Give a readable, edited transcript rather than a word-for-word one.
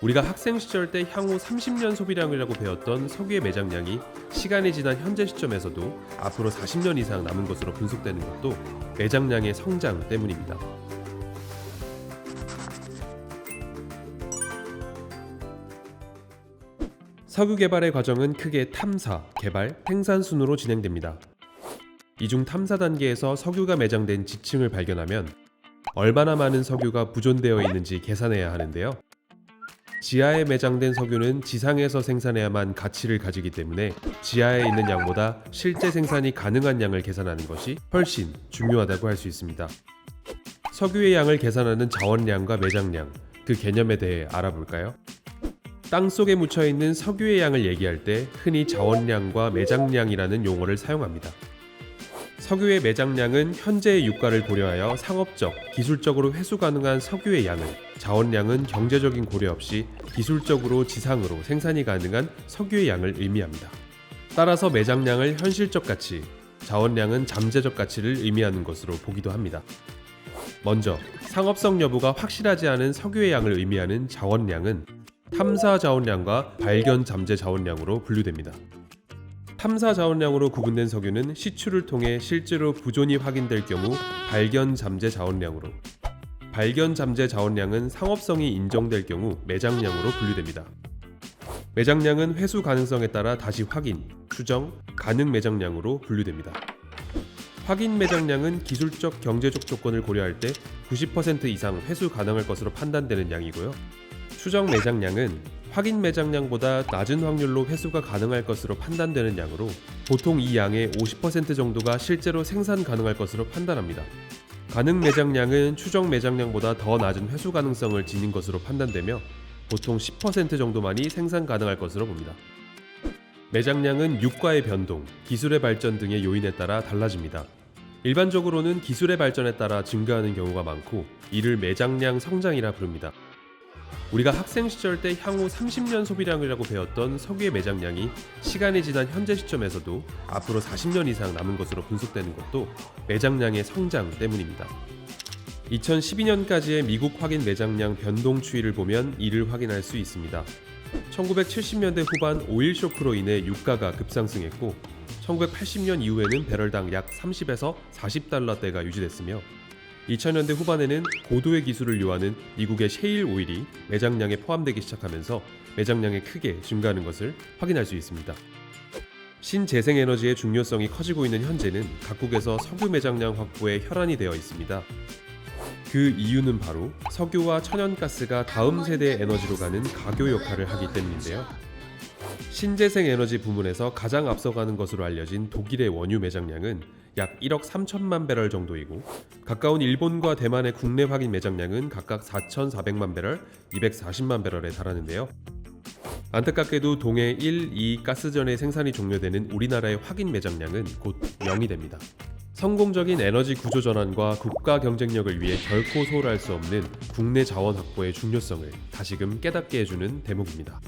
우리가 학생 시절 때 향후 30년 소비량이라고 배웠던 석유의 매장량이 시간이 지난 현재 시점에서도 앞으로 40년 이상 남은 것으로 분석되는 것도 매장량의 성장 때문입니다. 석유 개발의 과정은 크게 탐사, 개발, 생산 순으로 진행됩니다. 이 중 탐사 단계에서 석유가 매장된 지층을 발견하면 얼마나 많은 석유가 부존되어 있는지 계산해야 하는데요. 지하에 매장된 석유는 지상에서 생산해야만 가치를 가지기 때문에 지하에 있는 양보다 실제 생산이 가능한 양을 계산하는 것이 훨씬 중요하다고 할 수 있습니다. 석유의 양을 계산하는 자원량과 매장량, 그 개념에 대해 알아볼까요? 땅속에 묻혀있는 석유의 양을 얘기할 때 흔히 자원량과 매장량이라는 용어를 사용합니다. 석유의 매장량은 현재의 유가를 고려하여 상업적, 기술적으로 회수 가능한 석유의 양을, 자원량은 경제적인 고려 없이 기술적으로 지상으로 생산이 가능한 석유의 양을 의미합니다. 따라서 매장량을 현실적 가치, 자원량은 잠재적 가치를 의미하는 것으로 보기도 합니다. 먼저 상업성 여부가 확실하지 않은 석유의 양을 의미하는 자원량은 탐사 자원량과 발견 잠재 자원량으로 분류됩니다. 탐사 자원량으로 구분된 석유는 시추를 통해 실제로 부존이 확인될 경우 발견 잠재 자원량으로, 발견 잠재 자원량은 상업성이 인정될 경우 매장량으로 분류됩니다. 매장량은 회수 가능성에 따라 다시 확인, 추정, 가능 매장량으로 분류됩니다. 확인 매장량은 기술적, 경제적 조건을 고려할 때 90% 이상 회수 가능할 것으로 판단되는 양이고요. 추정 매장량은 확인 매장량보다 낮은 확률로 회수가 가능할 것으로 판단되는 양으로 보통 이 양의 50% 정도가 실제로 생산 가능할 것으로 판단합니다. 가능 매장량은 추정 매장량보다 더 낮은 회수 가능성을 지닌 것으로 판단되며 보통 10% 정도만이 생산 가능할 것으로 봅니다. 매장량은 유가의 변동, 기술의 발전 등의 요인에 따라 달라집니다. 일반적으로는 기술의 발전에 따라 증가하는 경우가 많고 이를 매장량 성장이라 부릅니다. 우리가 학생 시절 때 향후 30년 소비량이라고 배웠던 석유의 매장량이 시간이 지난 현재 시점에서도 앞으로 40년 이상 남은 것으로 분석되는 것도 매장량의 성장 때문입니다. 2012년까지의 미국 확인 매장량 변동 추이를 보면 이를 확인할 수 있습니다. 1970년대 후반 오일 쇼크로 인해 유가가 급상승했고 1980년 이후에는 배럴당 약 30에서 40달러대가 유지됐으며 2000년대 후반에는 고도의 기술을 요하는 미국의 셰일 오일이 매장량에 포함되기 시작하면서 매장량이 크게 증가하는 것을 확인할 수 있습니다. 신재생에너지의 중요성이 커지고 있는 현재는 각국에서 석유 매장량 확보에 혈안이 되어 있습니다. 그 이유는 바로 석유와 천연가스가 다음 세대의 에너지로 가는 가교 역할을 하기 때문인데요. 신재생 에너지 부문에서 가장 앞서가는 것으로 알려진 독일의 원유 매장량은 약 1억 3천만 배럴 정도이고 가까운 일본과 대만의 국내 확인 매장량은 각각 4,400만 배럴, 240만 배럴에 달하는데요. 안타깝게도 동해 1, 2 가스전의 생산이 종료되는 우리나라의 확인 매장량은 곧 0이 됩니다. 성공적인 에너지 구조 전환과 국가 경쟁력을 위해 결코 소홀할 수 없는 국내 자원 확보의 중요성을 다시금 깨닫게 해주는 대목입니다.